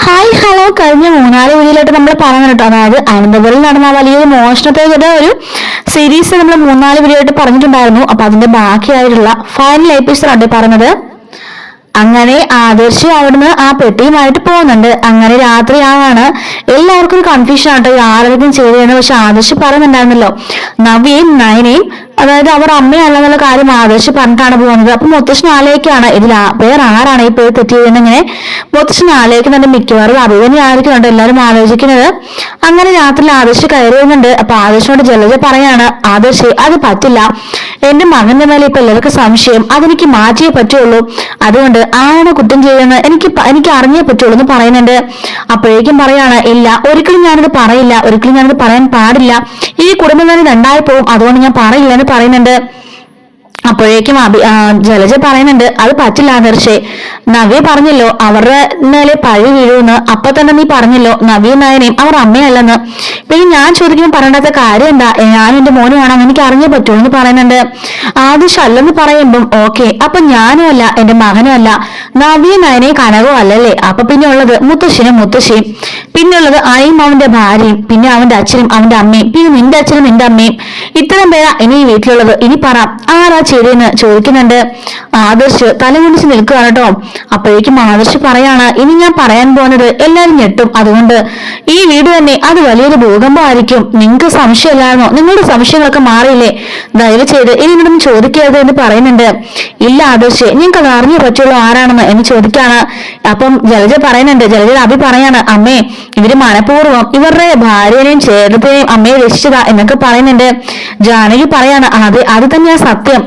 Hi hello, കഴിഞ്ഞ മൂന്നാല് വീഡിയോയിലായിട്ട് നമ്മൾ പറഞ്ഞു കേട്ടോ. അതായത് അനന്തപുരിൽ നടന്ന വലിയൊരു മോഷണത്തെ ഒരു സീരീസ് നമ്മൾ മൂന്നാല് വീഡിയോ ആയിട്ട് പറഞ്ഞിട്ടുണ്ടായിരുന്നു. അപ്പൊ അതിന്റെ ബാക്കിയായിട്ടുള്ള ഫൈനൽ എപ്പിസോഡ് പറഞ്ഞത്. അങ്ങനെ ആദർശ് അവിടുന്ന് ആ പെട്ടിയുമായിട്ട് പോകുന്നുണ്ട്. അങ്ങനെ രാത്രിയാണ്. എല്ലാവർക്കും ഒരു കൺഫ്യൂഷൻ ആട്ടോ ആരോഗ്യം ചെയ്തതെന്ന്. പക്ഷെ ആദർശ് പറയുന്നുണ്ടായിരുന്നല്ലോ നവിയെയും നയനെയും, അതായത് അവർ അമ്മയല്ലെന്നുള്ള കാര്യം ആദർശ് പറഞ്ഞിട്ടാണ് പോകുന്നത്. അപ്പൊ മുത്തശ്ശൻ ആലോചിക്കാണ് ഇതിൽ വേറെ ആരാണ് ഈ പേര് തെറ്റിയതെന്ന്. ഇങ്ങനെ മുത്തശ്ശൻ ആലോചിക്കുന്നുണ്ട്. മിക്കവാറും അഭിമന്യ ആയിരിക്കുന്നുണ്ട് എല്ലാവരും ആലോചിക്കുന്നത്. അങ്ങനെ രാത്രി ആദർശ് കയറി വരുന്നുണ്ട്. അപ്പൊ ആദർശിനോട് ജലജ പറയാണ്, ആദർശ് അത് പറ്റില്ല, എന്റെ മകന്റെ മേലെ ഇപ്പൊ എല്ലാവർക്കും സംശയം, അതെനിക്ക് മാറ്റിയേ പറ്റുള്ളൂ, അതുകൊണ്ട് ആരാണ് കുറ്റം ചെയ്യുന്നത് എനിക്ക് അറിഞ്ഞേ പറ്റുള്ളൂ എന്ന് പറയുന്നുണ്ട്. അപ്പോഴേക്കും പറയാണ്, ഇല്ല ഒരിക്കലും ഞാനത് പറയില്ല, ഒരിക്കലും ഞാനത് പറയാൻ പാടില്ല, ഈ കുടുംബം തന്നെ രണ്ടായി പോവും, അതുകൊണ്ട് ഞാൻ പറയില്ല എന്ന് പറയുന്നുണ്ട്. അപ്പോഴേക്കും ജലജ പറയുന്നുണ്ട്, അത് പറ്റില്ല ആദർശേ, നവ്യ പറഞ്ഞല്ലോ അവരുടെ മേലെ പഴി വീഴുമെന്ന്. അപ്പൊ തന്നെ നീ പറഞ്ഞല്ലോ നവ്യ നയനയും അവർ അമ്മയല്ലെന്ന്. പിന്നെ ഞാൻ ചോദിക്കുമ്പോൾ പറയേണ്ടാത്ത കാര്യം എന്താ, ഞാൻ എന്റെ മോനുമാണെന്ന് എനിക്ക് അറിഞ്ഞേ പറ്റുള്ളൂ എന്ന് പറയുന്നുണ്ട്. ആദർശ് അല്ലെന്ന് പറയുമ്പം ഓക്കെ, അപ്പൊ ഞാനും അല്ല എന്റെ മകനും അല്ല, നവ്യ നയനയും കനകവും അല്ലല്ലേ. അപ്പൊ പിന്നെ ഉള്ളത് മുത്തശ്ശനും മുത്തശ്ശിയും, പിന്നെ ഉള്ളത് അയും അവന്റെ ഭാര്യയും, പിന്നെ അവന്റെ അച്ഛനും അവന്റെ അമ്മയും, പിന്നെ നിന്റെ അച്ഛനും നിന്റെ അമ്മയും. ഇത്രയും പേരാ ഇനി ഈ വീട്ടിലുള്ളത്. ഇനി പറ ആരാ ചെയ്തെന്ന് ചോദിക്കുന്നുണ്ട്. ആദർശ് തലകുടിച്ച് നിൽക്കുകയാണ് കേട്ടോ. അപ്പോഴേക്കും ആദർശ് പറയാണ്, ഇനി ഞാൻ പറയാൻ പോകുന്നത് എല്ലാരും ഞെട്ടും, അതുകൊണ്ട് ഈ വീട് തന്നെ അത് വലിയൊരു ഭൂകമ്പമായിരിക്കും. നിങ്ങൾക്ക് സംശയമില്ലായിരുന്നോ? നിങ്ങളുടെ സംശയങ്ങളൊക്കെ മാറിയില്ലേ? ദയവ് ചെയ്ത് ഇനി നിന്നും ചോദിക്കരുത് എന്ന് പറയുന്നുണ്ട്. ഇല്ല ആദർശ്, ഞങ്ങൾക്ക് അത് അറിഞ്ഞേ പറ്റുള്ളൂ ആരാണെന്ന് എന്ന് ചോദിക്കാണ്. അപ്പം ജലജ പറയുന്നുണ്ട്, ജലജ അഭി പറയാണ്, അമ്മേ ഇവര് മനഃപൂർവ്വം ഇവരുടെ ഭാര്യനെയും ചേട്ടത്തെയും അമ്മയെ രക്ഷിച്ചതാ എന്നൊക്കെ പറയുന്നുണ്ട്. ജാനകി പറയാണ്, അത് തന്നെയാ സത്യം,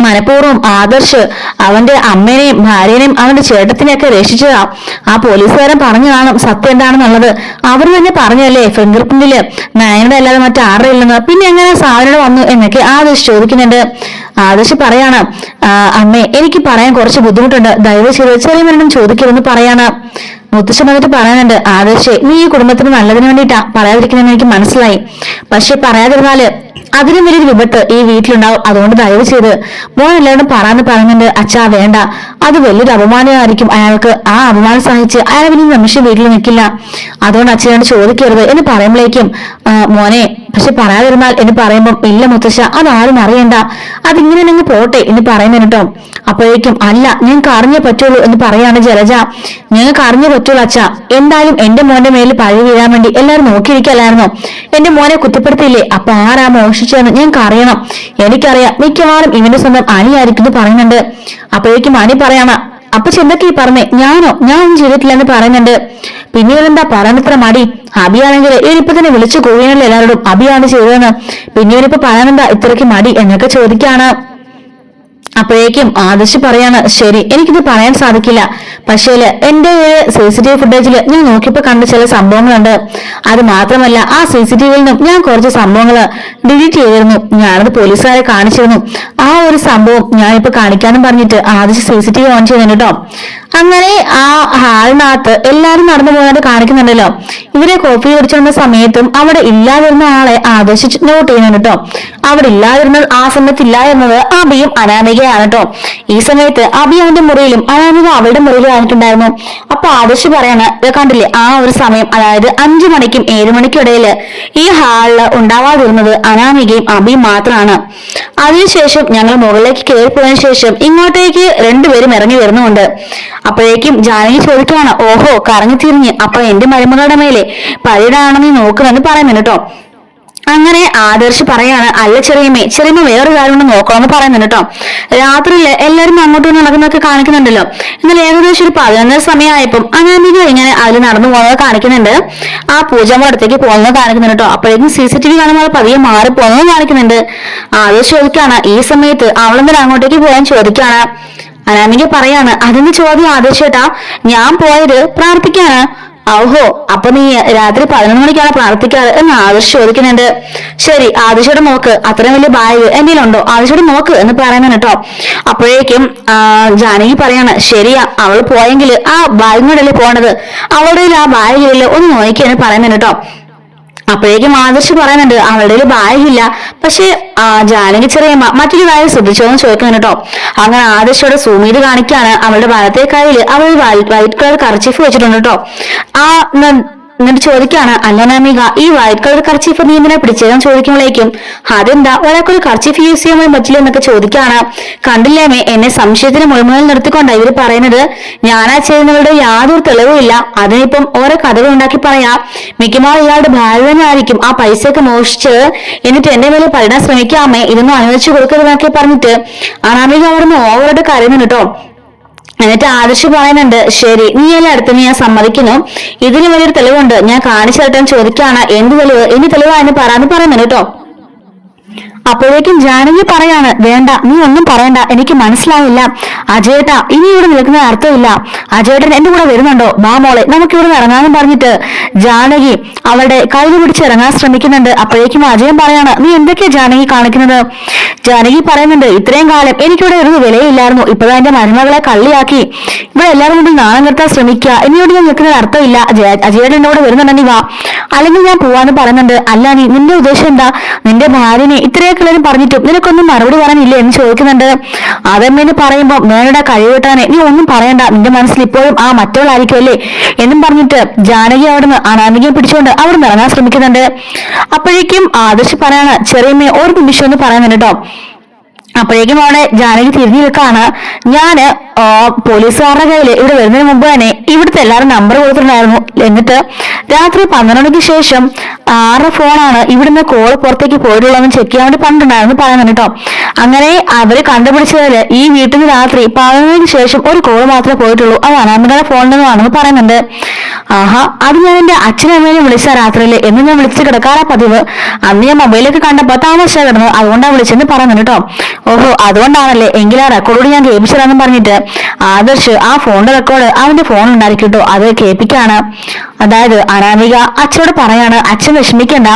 മനഃപൂർവ്വം ആദർശ് അവന്റെ അമ്മേനെയും ഭാര്യനെയും അവന്റെ ചേട്ടത്തിനെയൊക്കെ രക്ഷിച്ചതാ. ആ പോലീസുകാരൻ പറഞ്ഞു കാണും സത്യം എന്താണെന്നുള്ളത്. അവർ തന്നെ പറഞ്ഞല്ലേ ഫിംഗർ പ്രിന്റില് നയനയുടെ അല്ലാതെ മറ്റാരുടെ ഇല്ലെന്ന്. പിന്നെ എങ്ങനെ സാധനം വന്നു എന്നൊക്കെ ആദർശ് ചോദിക്കുന്നുണ്ട്. ആദർശ് പറയാണ്, അമ്മേ എനിക്ക് പറയാൻ കുറച്ച് ബുദ്ധിമുട്ടുണ്ട്, ദയവ് ചെയ്ത് ചെറിയ മരണം ചോദിക്കരുതെന്ന് പറയാണ്. മുത്തശ്ശൻ വന്നിട്ട് പറയാനുണ്ട്, ആദർശേ നീ ഈ കുടുംബത്തിന് നല്ലതിന് വേണ്ടിയിട്ടാ പറയാതിരിക്കുന്നതെന്ന് എനിക്ക് മനസ്സിലായി, പക്ഷെ പറയാതിരുന്നാല് അതിനും വലിയൊരു വിപത്ത് ഈ വീട്ടിലുണ്ടാവും, അതുകൊണ്ട് ദയവ് ചെയ്ത് മോൻ എല്ലാവരും പറയാന്ന് പറയുന്നുണ്ട്. അച്ഛാ വേണ്ട, അത് വലിയൊരു അപമാനമായിരിക്കും അയാൾക്ക്, ആ അപമാനം സഹിച്ച് അയാൾ പിന്നെ നിമിഷം വീട്ടിൽ നിൽക്കില്ല, അതുകൊണ്ട് അച്ഛനോട് ചോദിക്കരുത് എന്ന് പറയുമ്പോഴേക്കും മോനെ പക്ഷെ പറയാതിരുന്നാൽ എന്ന് പറയുമ്പം ഇല്ല മുത്തശ്ശ അതാരും അറിയണ്ട, അതിങ്ങനെ അങ്ങ് പോട്ടെ എന്ന് പറയുന്നു കേട്ടോ. അപ്പോഴേക്കും അല്ല ഞങ്ങൾക്ക് അറിഞ്ഞേ പറ്റുള്ളൂ എന്ന് പറയാണ് ജലജ. ഞങ്ങൾക്ക് അറിഞ്ഞേ പറ്റുള്ളൂ അച്ഛ, എന്തായാലും എന്റെ മോന്റെ മേലിൽ പഴി വീഴാൻ വേണ്ടി എല്ലാവരും നോക്കിയിരിക്കല്ലായിരുന്നോ? എന്റെ മോനെ കുറ്റപ്പെടുത്തിയില്ലേ? അപ്പൊ ആരാ മോഷിച്ചതെന്ന് ഞങ്ങൾക്ക് അറിയണം, എനിക്കറിയാം മിക്കവാറും ഇവന്റെ സ്വന്തം അനിയായിരിക്കും എന്ന് പറയുന്നുണ്ട്. അപ്പോഴേക്കും അനി പറയാണ്, അപ്പൊ ചെന്തൊക്കെ പറഞ്ഞേ, ഞാനൊന്നും ചെയ്തിട്ടില്ല എന്ന് പറയുന്നുണ്ട്. പിന്നീട് എന്താ പറയാനിത്ര മടി? അബിയാണെങ്കിൽ ഇവരിപ്പൊ തന്നെ വിളിച്ചു കൂവിയണല്ലോ എല്ലാവരോടും അബിയാണ് ചെയ്തതെന്ന്, പിന്നീടിപ്പോ പറയാനെന്താ ഇത്രയ്ക്ക് മടി എന്നൊക്കെ ചോദിക്കാണ്. അപ്പോഴേക്കും ആദർശ് പറയാണ്, ശരി എനിക്കിത് പറയാൻ സാധിക്കില്ല, പക്ഷേ എന്റെ CCTV ഫുട്ടേജിൽ ഞാൻ നോക്കിയപ്പോ കണ്ട ചില സംഭവങ്ങളുണ്ട്, അത് മാത്രമല്ല ആ CCTVയിൽ നിന്നും ഞാൻ കുറച്ച് സംഭവങ്ങൾ ഡിലീറ്റ് ചെയ്തിരുന്നു, ഞാനത് പോലീസുകാരെ കാണിച്ചിരുന്നു, ആ ഒരു സംഭവം ഞാനിപ്പോ കാണിക്കാനും പറഞ്ഞിട്ട് ആദർശ് CCTV ഓൺ ചെയ്യുന്നുണ്ട് കേട്ടോ. അങ്ങനെ ആ ഹാളിനകത്ത് എല്ലാരും നടന്നു പോകാനായിട്ട് കാണിക്കുന്നുണ്ടല്ലോ. ഇവരെ കോപ്പി കുടിച്ചിരുന്ന സമയത്തും അവിടെ ഇല്ലാതിരുന്ന ആളെ ആദർശിച്ച് നോട്ട് ചെയ്യുന്നുണ്ട് കേട്ടോ. അവിടെ ഇല്ലാതിരുന്നത് ആ സമയത്ത് ഇല്ലാതിരുന്നത് അബിയും അനാമികയാണ് കേട്ടോ. ഈ സമയത്ത് അബി അവന്റെ മുറിയിലും അനാമിക അവളുടെ മുറിയിലും ആയിട്ടുണ്ടായിരുന്നു. അപ്പൊ ആദർശ് പറയാണ്, കണ്ടില്ലേ ആ ഒരു സമയം, അതായത് 5 മണിക്കും 7 മണിക്കും ഇടയിൽ ഈ ഹാളില് ഉണ്ടാവാതിരുന്നത് അനാമികയും അബിയും മാത്രമാണ്. അതിനുശേഷം ഞങ്ങൾ മുകളിലേക്ക് കയറിപ്പോയതിനു ശേഷം ഇങ്ങോട്ടേക്ക് രണ്ടുപേരും ഇറങ്ങി വരുന്നുണ്ട്. അപ്പോഴേക്കും ജാനകി ചോദിക്കുകയാണ്, ഓഹോ കറങ്ങി തിരിഞ്ഞ് അപ്പൊ എന്റെ മരുമകളുടെ മേലെ പഴയടാണെന്ന് നോക്കുമെന്ന് പറയുന്നുണ്ട് കേട്ടോ. അങ്ങനെ ആദർശ് പറയാണ്, അല്ല ചെറിയമ്മ വേറൊരു കാര്യം കൊണ്ട് നോക്കണമെന്ന് പറയുന്നുണ്ട് കേട്ടോ. രാത്രിയില് എല്ലാവരും അങ്ങോട്ടും നടക്കുന്നതൊക്കെ കാണിക്കുന്നുണ്ടല്ലോ. എന്നാൽ ഏകദേശം ഒരു 11 സമയമായപ്പം അനാമിക ഇങ്ങനെ അതിൽ നടന്നു പോകുന്നത് കാണിക്കുന്നുണ്ട്. ആ പൂജാമുറി അടുത്തേക്ക് പോകുന്നത് കാണിക്കുന്നുണ്ട് കേട്ടോ. അപ്പോഴേക്കും CCTV കാണുമ്പോൾ പതിയെ മാറി പോകുന്നത് കാണിക്കുന്നുണ്ട്. ആദർശ് ചോദിക്കാണ്, ഈ സമയത്ത് അവളെന്തിനാ അങ്ങോട്ടേക്ക് പോകാൻ ചോദിക്കാണ്. അനാമിക പറയാണ്, അതിന്റെ ചോദ്യം ആദർശേട്ടാ, ഞാൻ പോയത് പ്രാർത്ഥിക്കാണ്. ഓഹോ അപ്പൊ നീ രാത്രി 11 മണിക്കാണ് പ്രാർത്ഥിക്കാറ് എന്ന് ആദർശ് ചോദിക്കുന്നുണ്ട്. ശരി ആദർശോട് നോക്ക്, അത്രയും വലിയ ബാഗ് എന്തെങ്കിലും ഉണ്ടോ, ആദർശോട് നോക്ക് എന്ന് പറയുന്നുണ്ട് കേട്ടോ. അപ്പോഴേക്കും ജാനകി പറയാണ്, ശരിയാ അവൾ പോയെങ്കിൽ ആ ബാഗിനോടല്ലേ പോണത്, അവളുടെ ആ ബാഗിലല്ലോ ഒന്ന് നോക്കിയെന്ന് പറയുന്നുണ്ട് കേട്ടോ. അപ്പോഴേക്കും ആദർശ് പറയുന്നുണ്ട് അവളുടെ ബാഗില്ല. പക്ഷെ ജാനകി ചെറിയമ്മ മറ്റൊരു കാര്യം ശ്രദ്ധിച്ചോന്ന് ചോദിക്കുന്നു കേട്ടോ. അങ്ങനെ ആദർശോടെ സുമീത് കാണിക്കാണ് അവളുടെ വലത്തെ കയ്യിൽ അവൾ വൈറ്റ് കളർ കർച്ചീഫ് വെച്ചിട്ടുണ്ട് കേട്ടോ. ആ എന്നിട്ട് ചോദിക്കാണ്, അല്ല നാമിക, ഈ വൈറ്റ് കളർ കർച്ചീഫ് നീ എന്തിനാ പിടിച്ചതെന്ന് ചോദിക്കുമ്പോഴേക്കും അതെന്താ ഒരാൾക്കൊരു കർച്ചീഫ് യൂസ് ചെയ്യാൻ പറ്റില്ല എന്നൊക്കെ ചോദിക്കാണ്. കണ്ടില്ലേമേ, എന്നെ സംശയത്തിന് മുൾമുതൽ നിർത്തിക്കൊണ്ടാണ് ഇവര് പറയുന്നത്. ഞാനാ ചെയ്യുന്നവരുടെ യാതൊരു തെളിവുമില്ല. അതിനിപ്പം ഓരോ കഥകൾ ഉണ്ടാക്കി പറയാം. മിക്കവാറും ഇയാളുടെ ഭാര്യ തന്നെ ആയിരിക്കും ആ പൈസയൊക്കെ മോഷിച്ച് എന്നിട്ട് എന്റെ മേലെ പഠിടാൻ ശ്രമിക്കാമേ, ഇതൊന്നും അനുവദിച്ചു കൊടുക്കരുതെന്നൊക്കെ പറഞ്ഞിട്ട് അനാമിക അവിടുന്ന് ഓവറായിട്ട് കരയുന്നുണ്ട് കേട്ടോ. എന്നിട്ട് ആദർശ് പറയുന്നുണ്ട്, ശരി, നീ എല്ലാം അടുത്ത് ഞാൻ സമ്മതിക്കുന്നു. ഇതിന് വലിയൊരു തെളിവുണ്ട്, ഞാൻ കാണിച്ചു തരട്ടെന്ന് ചോദിക്കാണ്. എന്ത് തെളിവ്? ഇനി തെളിവാന്ന് പറയാന്ന് പറയുന്നുണ്ട് കേട്ടോ. അപ്പോഴേക്കും ജാനകി പറയാണ്, വേണ്ട, നീ ഒന്നും പറയണ്ട, എനിക്ക് മനസ്സിലായില്ല. അജയേട്ടാ, ഇനി ഇവിടെ നിൽക്കുന്ന അർത്ഥമില്ല. അജയേട്ടൻ എന്റെ കൂടെ വരുന്നുണ്ടോ? ബാ മോളെ, നമുക്ക് ഇവിടെ ഇറങ്ങാനും പറഞ്ഞിട്ട് ജാനകി അവളുടെ കൈ പിടിച്ച് ഇറങ്ങാൻ ശ്രമിക്കുന്നുണ്ട്. അപ്പോഴേക്കും അജയൻ പറയാണ്, നീ എന്തൊക്കെയാ ജാനകി കാണിക്കുന്നത്? ജാനകി പറയുന്നുണ്ട്, ഇത്രയും കാലം എനിക്കിവിടെ ഒരു വിലയില്ലായിരുന്നു. ഇപ്പോഴാ എന്റെ മരുമകളെ കള്ളിയാക്കി ഇവിടെ എല്ലാവരും മുമ്പിൽ നാണം നിർത്താൻ ശ്രമിക്കുക. ഇനിയോട് ഞാൻ നിൽക്കുന്ന അർത്ഥമില്ല. അജയേട്ടൻ എന്റെ കൂടെ വരുന്നുണ്ടെങ്കിൽ വാ, അല്ലെങ്കിൽ ഞാൻ പോവാന്ന് പറയുന്നുണ്ട്. അല്ല, നിന്റെ ഉദ്ദേശം എന്താ? നിന്റെ ഭാര്യനെ ഇത്രയൊക്കെ പറഞ്ഞിട്ടും നിനക്കൊന്നും മറുപടി പറയാനില്ലേ എന്ന് ചോദിക്കുന്നുണ്ട്. അതെന്ന് പറയുമ്പോ മേനയുടെ കഴിവിട്ടാനെ നീ ഒന്നും പറയണ്ട, നിന്റെ മനസ്സിൽ ഇപ്പോഴും ആ മറ്റവളായിരിക്കും അല്ലേ എന്നും പറഞ്ഞിട്ട് ജാനകി അവിടുന്ന് അനാമികയെ പിടിച്ചുകൊണ്ട് അവിടുന്ന് ഇറങ്ങാൻ ശ്രമിക്കുന്നുണ്ട്. അപ്പോഴേക്കും ആദർശ് പറയാണ്, ചെറിയമ്മേ ഒരു നിമിഷം എന്ന് പറയുന്നുണ്ട് കേട്ടോ. അപ്പോഴേക്കും അവിടെ ജാനകി തിരിഞ്ഞു നിൽക്കാണ്. ഞാന് പോലീസുകാരുടെ കയ്യിൽ ഇവിടെ വരുന്നതിന് മുമ്പ് തന്നെ ഇവിടുത്തെ എല്ലാവരും നമ്പർ കൊടുത്തിട്ടുണ്ടായിരുന്നു. എന്നിട്ട് രാത്രി 12 മണിക്ക് ശേഷം 6 ഫോണാണ് ഇവിടുന്ന് കോൾ പുറത്തേക്ക് പോയിട്ടുള്ളതെന്ന് ചെക്ക് ചെയ്യാൻ വേണ്ടി പണ്ടുണ്ടായിരുന്നു പറയുന്നുണ്ട് കേട്ടോ. അങ്ങനെ അവര് കണ്ടുപിടിച്ചതില് ഈ വീട്ടിൽ നിന്ന് രാത്രി 11 മണിക്ക് ശേഷം ഒരു കോൾ മാത്രമേ പോയിട്ടുള്ളൂ. അത് അനാമികയുടെ ഫോണിൽ നിന്നാണെന്ന് പറയുന്നുണ്ട്. ആഹാ, അത് ഞാൻ എന്റെ അച്ഛനമ്മേനെ വിളിച്ച രാത്രിയില് എന്ന് ഞാൻ വിളിച്ച് കിടക്കാറാ പതിവ്. അന്ന് ഞാൻ മൊബൈലൊക്കെ കണ്ടപ്പോ താമസിച്ചാ കിടന്നു, അതുകൊണ്ടാണ് വിളിച്ചെന്ന് പറയുന്നുണ്ട് കേട്ടോ. ഓഹോ, അതുകൊണ്ടാണല്ലേ, എങ്കിൽ ആ റെക്കോർഡോട് ഞാൻ കേൾപ്പിച്ചതാണെന്ന് പറഞ്ഞിട്ട് ആദർശ് ആ ഫോണിന്റെ റെക്കോർഡ് അവന്റെ ഫോൺ ഉണ്ടായിരിക്കും കേട്ടോ, അത് കേൾപ്പിക്കാണ്. അതായത് അനാമിക അച്ഛനോട് പറയാണ്, അച്ഛൻ വിഷമിക്കണ്ട,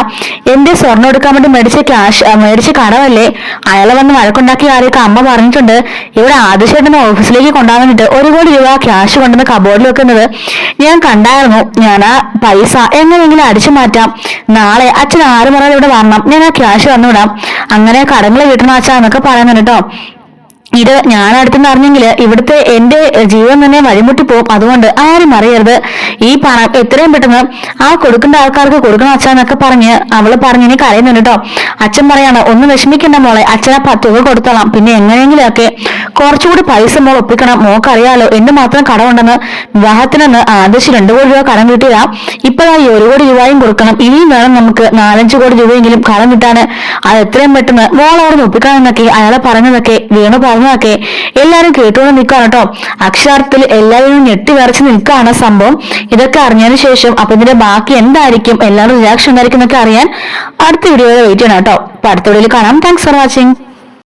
എന്റെ സ്വർണ്ണം എടുക്കാൻ വേണ്ടി മേടിച്ച കടവല്ലേ, അയാളെ വന്ന് വഴക്കുണ്ടാക്കിയ കാര്യമൊക്കെ അമ്മ പറഞ്ഞിട്ടുണ്ട്. ഇവിടെ ആദർശേട്ടനെ ഓഫീസിലേക്ക് കൊണ്ടുവന്നിട്ട് 1 കോടി രൂപ ക്യാഷ് കൊണ്ടുവന്ന് കബോർഡിൽ വെക്കുന്നത് ഞാൻ കണ്ടായിരുന്നു. ഞാൻ ആ പൈസ എങ്ങനെയെങ്കിലും അടിച്ചു മാറ്റാം. നാളെ അച്ഛൻ 6 മണിയോടെ ഇവിടെ വരണം, ഞാൻ ആ ക്യാഷ് വന്നുവിടാം. അങ്ങനെ കടങ്ങളെ വീട്ടണ അച്ഛാ എന്നൊക്കെ പറയുന്നുണ്ട് കേട്ടോ. ഇത് ഞാൻ അടുത്തെന്ന് അറിഞ്ഞെങ്കിൽ ഇവിടുത്തെ എന്റെ ജീവൻ തന്നെ വഴിമുട്ടിപ്പോവും. അതുകൊണ്ട് ആരും അറിയരുത്. ഈ പണം എത്രയും പെട്ടെന്ന് ആ കൊടുക്കേണ്ട ആൾക്കാർക്ക് കൊടുക്കണം അച്ഛനൊക്കെ പറഞ്ഞ് അവള് പറഞ്ഞിനി കരയുന്നുണ്ട് കേട്ടോ. അച്ഛൻ പറയാണ്, ഒന്ന് വിഷമിക്കണ്ട മോളെ, അച്ഛനെ 10 തുക കൊടുത്തോളാം. പിന്നെ എങ്ങനെയെങ്കിലൊക്കെ കുറച്ചുകൂടി പൈസ മോൾ ഒപ്പിക്കണം. മോക്കറിയാലോ എന്ത് മാത്രം കടമുണ്ടെന്ന്. വിവാഹത്തിനെന്ന് ആദർശ് 2 കോടി രൂപ കടം കിട്ടിയാ ഇപ്പോഴാ ഈ 1 കോടി രൂപയും കൊടുക്കണം. ഇനിയും വേണം നമുക്ക് 4-5 കോടി രൂപയെങ്കിലും കടം കിട്ടാന്. അത് എത്രയും പെട്ടെന്ന് മോൾ അവിടെ ഒപ്പിക്കണം എന്നൊക്കെ അയാളെ പറഞ്ഞതൊക്കെ വീണു പറഞ്ഞതൊക്കെ എല്ലാരും കേട്ടുകൊണ്ട് നിൽക്കുകയാണ് കേട്ടോ. അക്ഷരാർത്ഥത്തിൽ എല്ലാവരും ഞെട്ടി വിറച്ച് നിൽക്കുകയാണ് സംഭവം. ഇതൊക്കെ അറിഞ്ഞതിന് ശേഷം അപ്പൊ ഇതിന്റെ ബാക്കി എന്തായിരിക്കും, എല്ലാവരും റിയാക്ഷൻ എന്തായിരിക്കും എന്നൊക്കെ അറിയാൻ അടുത്ത വീഡിയോയിൽ വെയിറ്റ് ചെയ്യണം കേട്ടോ. അപ്പൊ അടുത്ത വീഡിയോയിൽ കാണാം. Thanks for watching.